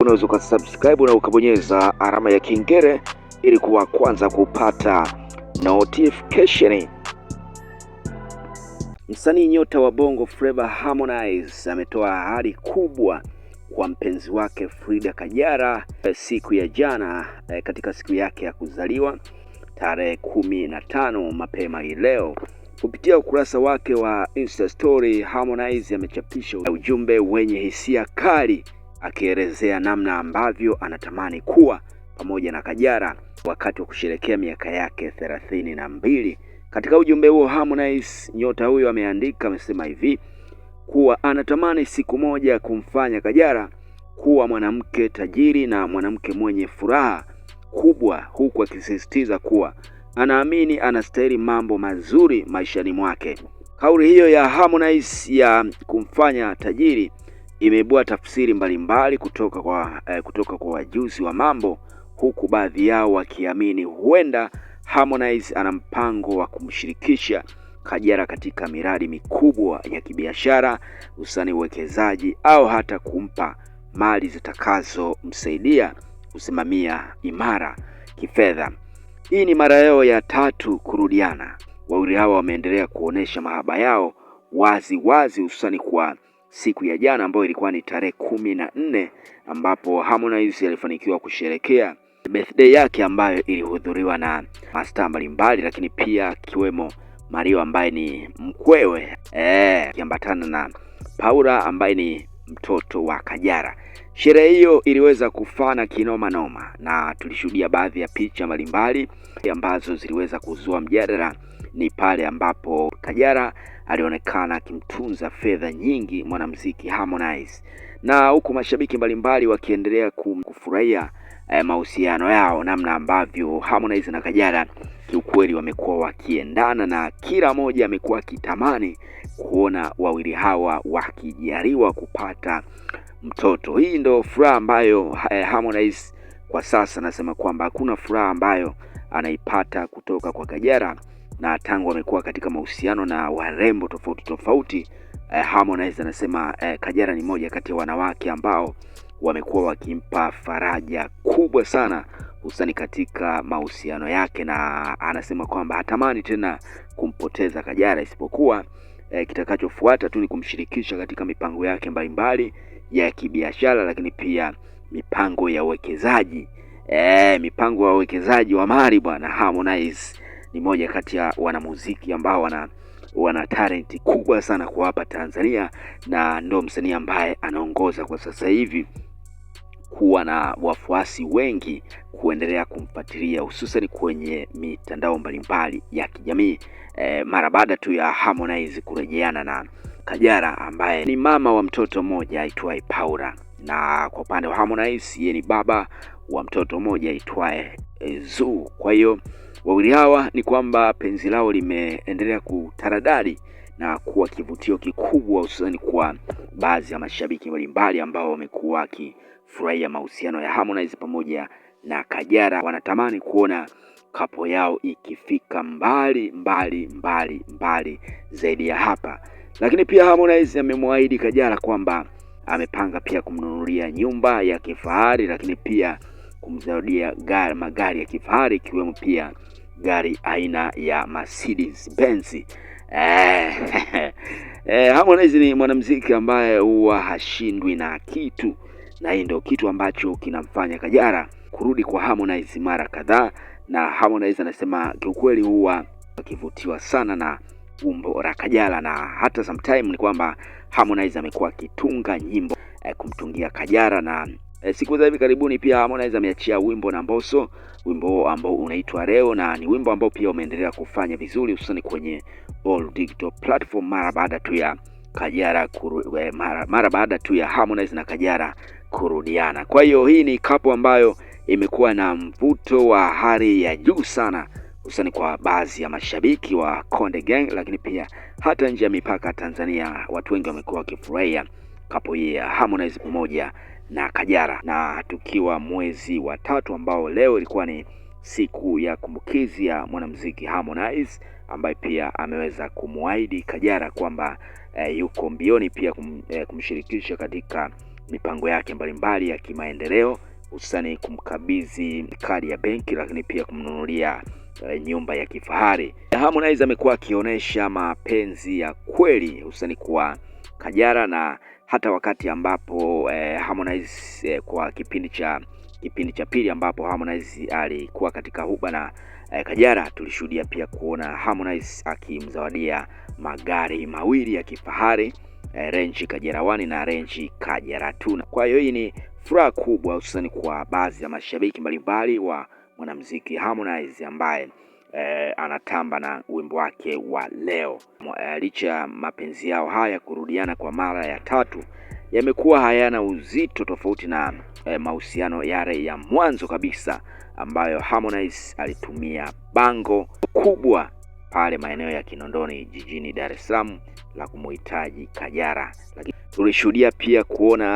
Unaweza ukasubscribe na ukabonyeza alama ya kengele ili kuwa kwanza kupata notification. Msanii nyota wa Bongo Flava Harmonize ametoa ahadi kubwa kwa mpenzi wake Frida Kajala siku ya jana, katika siku yake ya kuzaliwa tarehe 15 mapema hii leo. Kupitia ukurasa wake wa Insta story, Harmonize amechapisha ujumbe wenye hisia kali akielezea namna ambavyo anatamani kuwa pamoja na Kajala wakati wa kusherehekea miaka yake 32. Katika ujumbe huo, Harmonize nyota huyo amesema hivi kuwa anatamani siku moja kumfanya Kajala kuwa mwanamke tajiri na mwanamke mwenye furaha kubwa, huku akisisitiza kuwa anaamini anastahili mambo mazuri maishani mwake. Kauli hiyo ya Harmonize ya kumfanya tajiri imeibua tafsiri mbalimbali kutoka kwa wajuzi wa mambo, huku baadhi yao wakiamini huenda Harmonize ana mpango wa kumshirikisha Kajala katika miradi mikubwa ya kibiashara, hususani uwekezaji, au hata kumpa mali zitakazomsaidia kusimamia imara kifedha. Hii ni mara yao ya 3 kurudiana. Wawili hawa wameendelea kuonesha mahaba yao wazi wazi, hususani kwa siku ya jana ambayo ilikuwa ni tarehe 14, ambapo Harmonize alifanikiwa kusherekea birthday yake ambayo ilihudhuriwa na mastaa mbalimbali, lakini pia kiwemo Mario ambaye ni mkwewe, kiambatana na Paula ambaye ni mtoto wa Kajala. Sherehe hiyo iliweza kufana kinoma noma na tulishuhudia baadhi ya picha mbalimbali ambazo ziliweza kuzua mjadala. Ni pale ambapo Kajala alionekana akimtunza fedha nyingi mwanamuziki Harmonize, na huku mashabiki mbalimbali wakiendelea kufurahia mahusiano yao, namna ambavyo Harmonize na Kajala kiukweli wamekuwa wakiendana na kila mmoja amekuwa akitamani kuona wawili hawa wakijaliwa kupata mtoto. Hii ndio furaha ambayo Harmonize kwa sasa anasema kwamba hakuna furaha ambayo anaipata kutoka kwa Kajala, na tangu amekuwa katika mahusiano na warembo tofauti tofauti. Harmonize anasema Kajala ni moja kati ya wanawake ambao wamekuwa wakimpa faraja kubwa sana, hususani katika mahusiano yake, na anasema kwamba hatamani tena kumpoteza Kajala, isipokuwa kitakachofuata tu ni kumshirikisha katika mipango yake mbalimbali ya kibiashara, lakini pia mipango ya uwekezaji. Mipango ya uwekezaji wa mali bwana. Harmonize ni moja kati ya wanamuziki ambao wana talenti kubwa sana kwa hapa Tanzania, na ndio msanii ambaye anaongoza kwa sasa hivi kuwa na wafuasi wengi kuendelea kumfuatilia, hususan kwenye mitandao mbalimbali ya kijamii, mara baada tu ya Harmonize kurejeana na Kajala ambaye ni mama wa mtoto mmoja aitwaye Paula, na kwa upande wa Harmonize yeye ni baba wa mtoto mmoja aitwaye Zuu. Kwa hiyo wawili hawa ni kwamba penzi lao limeendelea kutaradadi na kuwa kivutio kikubwa, hususani kwa baadhi ya mashabiki mbalimbali ambao wamekuwa wakifurahia mahusiano ya Harmonize pamoja na Kajala. Wanatamani kuona kapo yao ikifika mbali mbali mbali mbali zaidi ya hapa. Lakini pia Harmonize amemwaahidi Kajala kwamba amepanga pia kumnunulia nyumba ya kifahari, lakini pia kumzawadia magari ya kifahari, ikiwemo pia gari aina ya Mercedes Benz. Harmonize ni mwanamuziki ambaye huwa hashindwi na kitu, na hii ndio kitu ambacho kinamfanya Kajala kurudi kwa Harmonize mara kadhaa, na Harmonize anasema kiukweli huwa akivutiwa sana na umbo la Kajala, na hata sometime ni kwamba Harmonize amekuwa akitunga nyimbo kumtungia Kajala, na siku za hivi karibuni pia Harmonize ameachia wimbo na Mbosso, wimbo ambao unaitwa Leo, na ni wimbo ambao pia umeendelea kufanya vizuri hususani kwenye all digital platform mara baada tu ya Kajala mara baada tu ya Harmonize na Kajala kurudiana. Kwa hiyo hii ni kapo ambayo imekuwa na mvuto wa hali ya juu sana, hususani kwa baadhi ya mashabiki wa Konde Gang, lakini pia hata nje ya mipaka Tanzania watu wengi wamekuwa wakifurahia kapo hii ya Harmonize pamoja na Kajala. Na tukiwa mwezi wa 3 ambao leo ilikuwa ni siku ya kumbukizi ya mwanamuziki Harmonize, ambaye pia ameweza kumwaahidi Kajala kwamba yuko mbioni pia kumshirikisha katika mipango yake mbalimbali ya kimaendeleo, hususani kumkabidhi kadi ya benki, lakini pia kumnunulia nyumba ya kifahari. Harmonize amekuwa akionyesha mapenzi ya kweli hususani kwa Kajala, na hata wakati ambapo Harmonize kwa kipindi cha pili ambapo Harmonize alikuwa katika huba na Kajala, tulishuhudia pia kuona Harmonize akimzawadia magari mawili ya kifahari, Range Kajala 1 na Range Kajala 2. Kwa hiyo hii ni furaha kubwa hususani kwa baadhi ya mashabiki mbalimbali wa mwanamuziki Harmonize ambaye anatamba na wimbo wake wa leo. Licha ya mapenzi yao haya kurudiana kwa mara ya tatu, yamekuwa hayana uzito tofauti na mahusiano yale ya mwanzo kabisa ambayo Harmonize alitumia bango kubwa pale maeneo ya Kinondoni jijini Dar es Salaam la kumuhitaji Kajala. Lakini tulishuhudia pia kuona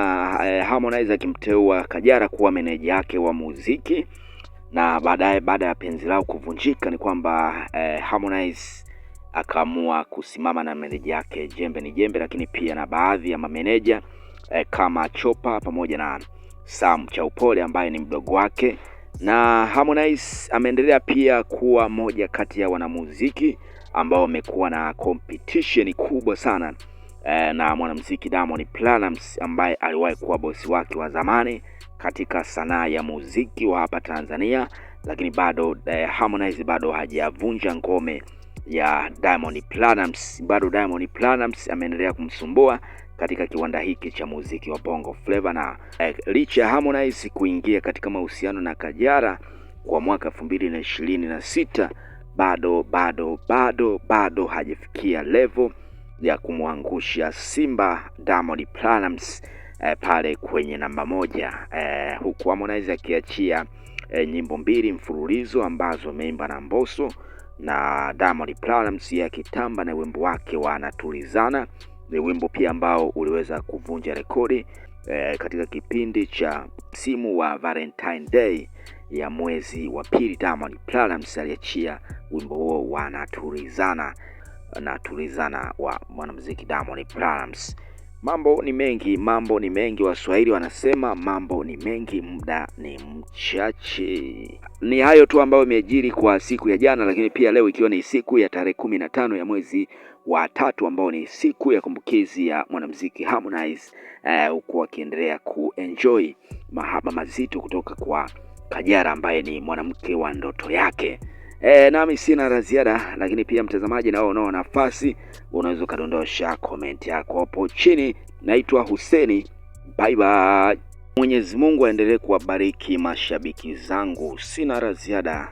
Harmonize akimteua Kajala kuwa meneja yake wa muziki, na baada ya penzi lao kuvunjika ni kwamba Harmonize akaamua kusimama na meneja yake jembe ni jembe, lakini pia na baadhi ya mameneja kama Chopa pamoja na Sam Chaupole ambaye ni mdogo wake. Na Harmonize ameendelea pia kuwa moja kati ya wanamuziki ambao wamekuwa na competition kubwa sana na mwanamuziki Diamond Platnumz ambaye aliwahi kuwa bosi wake wa zamani katika sanaa ya muziki wa hapa Tanzania, lakini bado Harmonize bado hajavunja ngome ya Diamond Platnumz. Bado Diamond Platnumz ameendelea kumsumbua katika kiwanda hiki cha muziki wa Bongo Flava, na licha ya Harmonize kuingia katika mahusiano na Kajala kwa mwaka 2026 bado hajafikia level ya kumwangusha Simba Diamond Platnumz pale kwenye namba moja, huku Harmonize akiachia nyimbo mbili mfululizo ambazo ameimba na Mbosso, na Diamond Platnumz akitamba na wimbo wake wa Natulizana. Ni wimbo pia ambao uliweza kuvunja rekodi katika kipindi cha msimu wa Valentine Day ya mwezi wa pili. Diamond Platnumz aliachia wimbo huo wa Natulizana wa mwanamuziki Diamond Platnumz. Mambo ni mengi, Waswahili wanasema mambo ni mengi, muda ni mchache. Ni hayo tu ambayo imejiri kwa siku ya jana, lakini pia leo ikiwa ni siku ya tarehe 15 ya mwezi wa tatu ambao ni siku ya kumbukizi ya mwanamuziki Harmonize, huku akiendelea kuenjoy mahaba mazito kutoka kwa Kajala ambaye ni mwanamke wa ndoto yake. Nami sina la ziada, lakini pia mtazamaji, na unao nafasi unaweza kadondosha comment yako hapo chini. Naitwa Huseni, bye bye. Mwenyezi Mungu aendelee kuwabariki mashabiki zangu. Sina la ziada.